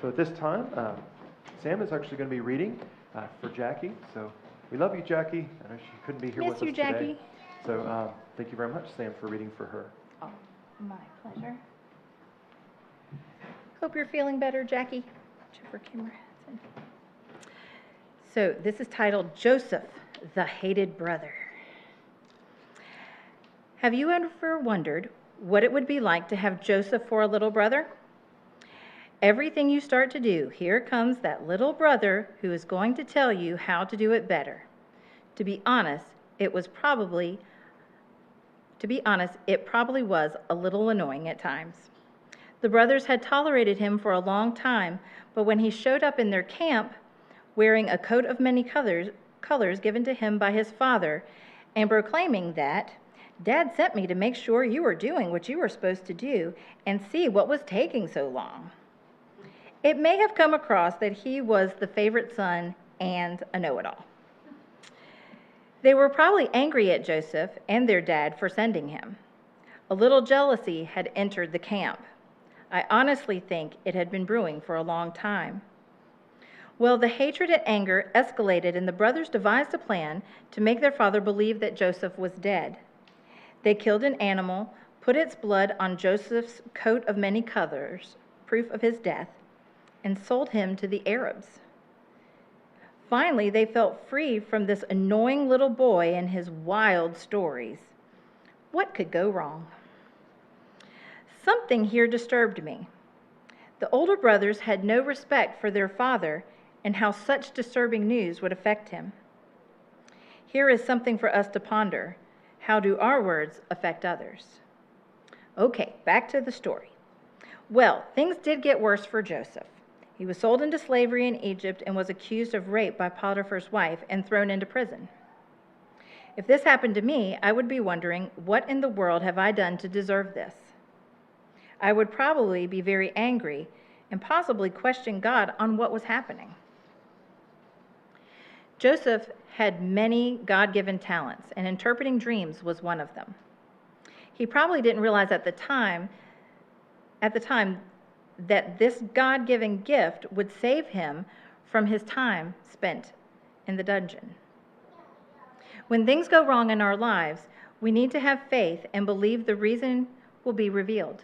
So at this time, Sam is actually going to be reading for Jackie. So we love you, Jackie. I know she couldn't be here with us today. Jackie. So thank you very much, Sam, for reading for her. Oh, my pleasure. Hope you're feeling better, Jackie. Whichever camera it's in. So this is titled Joseph, the Hated Brother. Have you ever wondered what it would be like to have Joseph for a little brother? Everything you start to do, here comes that little brother who is going to tell you how to do it better. To be honest, it probably was a little annoying at times. The brothers had tolerated him for a long time, but when he showed up in their camp wearing a coat of many colors given to him by his father and proclaiming that, "Dad sent me to make sure you were doing what you were supposed to do and see what was taking so long," it may have come across that he was the favorite son and a know-it-all. They were probably angry at Joseph and their dad for sending him. A little jealousy had entered the camp. I honestly think it had been brewing for a long time. Well, the hatred and anger escalated, and the brothers devised a plan to make their father believe that Joseph was dead. They killed an animal, put its blood on Joseph's coat of many colors, proof of his death, and sold him to the Arabs. Finally, they felt free from this annoying little boy and his wild stories. What could go wrong? Something here disturbed me. The older brothers had no respect for their father and how such disturbing news would affect him. Here is something for us to ponder. How do our words affect others? Okay, back to the story. Well, things did get worse for Joseph. He was sold into slavery in Egypt and was accused of rape by Potiphar's wife and thrown into prison. If this happened to me, I would be wondering, what in the world have I done to deserve this? I would probably be very angry and possibly question God on what was happening. Joseph had many God-given talents, and interpreting dreams was one of them. He probably didn't realize at the time that this God-given gift would save him from his time spent in the dungeon. When things go wrong in our lives, we need to have faith and believe the reason will be revealed.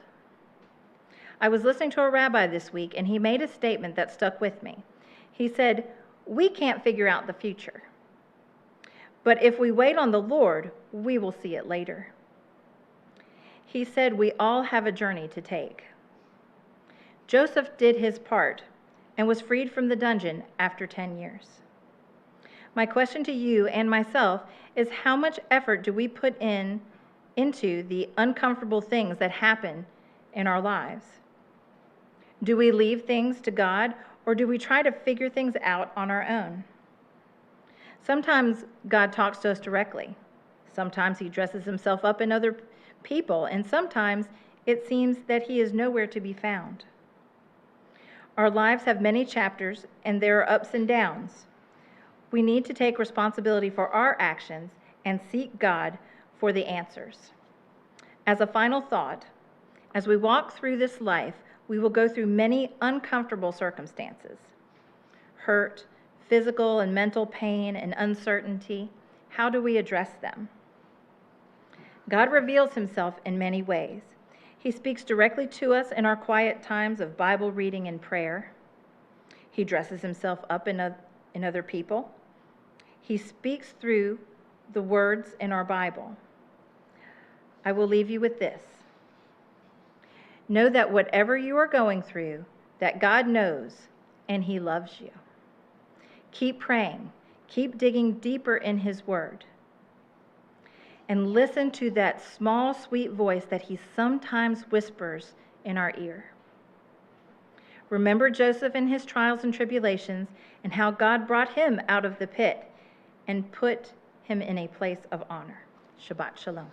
I was listening to a rabbi this week, and he made a statement that stuck with me. He said, "We can't figure out the future, but if we wait on the Lord, we will see it later." He said we all have a journey to take. Joseph did his part and was freed from the dungeon after 10 years. My question to you and myself is, how much effort do we put into the uncomfortable things that happen in our lives? Do we leave things to God, or do we try to figure things out on our own? Sometimes God talks to us directly. Sometimes he dresses himself up in other people, and sometimes it seems that he is nowhere to be found. Our lives have many chapters, and there are ups and downs. We need to take responsibility for our actions and seek God for the answers. As a final thought, as we walk through this life, we will go through many uncomfortable circumstances. Hurt, physical and mental pain, and uncertainty. How do we address them? God reveals himself in many ways. He speaks directly to us in our quiet times of Bible reading and prayer. He dresses himself up in other people. He speaks through the words in our Bible. I will leave you with this. Know that whatever you are going through, that God knows and he loves you. Keep praying. Keep digging deeper in his word. And listen to that small, sweet voice that he sometimes whispers in our ear. Remember Joseph and his trials and tribulations and how God brought him out of the pit and put him in a place of honor. Shabbat Shalom.